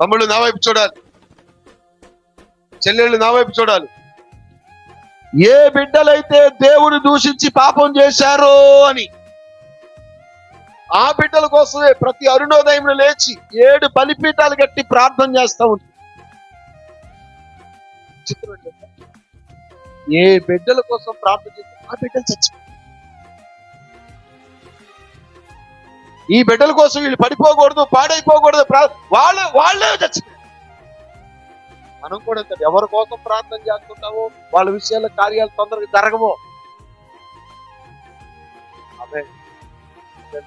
తమ్ముళ్ళు నా వైపు చూడాలి, చెల్లెళ్ళు నా వైపు చూడాలి. ఏ బిడ్డలైతే దేవుని దూషించి పాపం చేశారో అని ఆ బిడ్డల కోసమే ప్రతి అరుణోదయం లేచి 7 బలిపీఠాలు కట్టి ప్రార్థన చేస్తా ఉంటుంది. ఏ బిడ్డల కోసం ప్రార్థన చేస్తే ఆ బిడ్డలు చచ్చిపోయారు. ఈ బిడ్డల కోసం వీళ్ళు పడిపోకూడదు, పాడైపోకూడదు, వాళ్ళే చచ్చిపోయారు. మనం కూడా ఎవరి కోసం ప్రార్థన చేస్తున్నామో వాళ్ళ విషయాల కార్యాలు తొందరగా జరగవో. అదే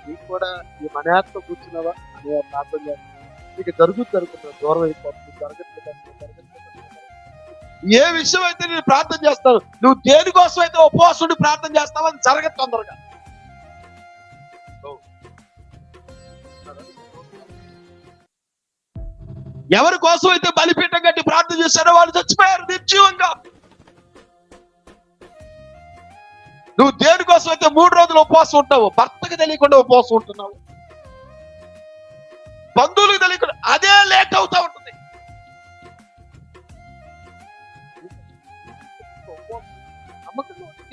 నీకు కూడా ఈ మనాత్తో కూర్చున్నావా అని ప్రార్థన చేస్తున్నా, నీకు జరుగుతున్నా దూరం అయిపోతుంది, జరగట్లేదు. ఏ విషయం అయితే నేను ప్రార్థన చేస్తాను, నువ్వు దేనికోసం అయితే ఉపవాసుడు ప్రార్థన చేస్తావు అది జరగదు తొందరగా. ఎవరి కోసం అయితే బలిపీఠం కట్టి ప్రార్థన చేశారో వాళ్ళు చచ్చిపోయారు నిర్జీవంగా. నువ్వు దేనికోసం అయితే 3 రోజులు ఉపవాసం ఉంటావు, భర్తకు తెలియకుండా ఉపవాసం ఉంటున్నావు, బంధువులకు తెలియకుండా, అదే లేట్ అవుతా ఉంటుంది.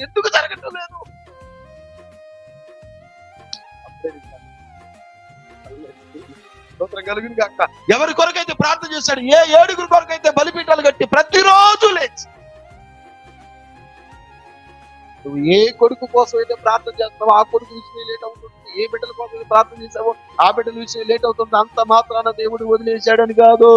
ఎందుకు జరగటం లేదు? ఎవరి కొరకైతే ప్రార్థన చేశాడు, ఏ 7 కొరకైతే బలిపీఠాలు కట్టి ప్రతిరోజు లేచి, నువ్వు ఏ కొడుకు కోసం అయితే ప్రార్థన చేస్తావో ఆ కొడుకు విషయం లేట్ అవుతుంది, ఏ బిడ్డల కోసం ప్రార్థన చేసావో ఆ బిడ్డల విషయం లేట్ అవుతుంది. అంత మాత్రాన దేవుడు వదిలేశాడని కాదు.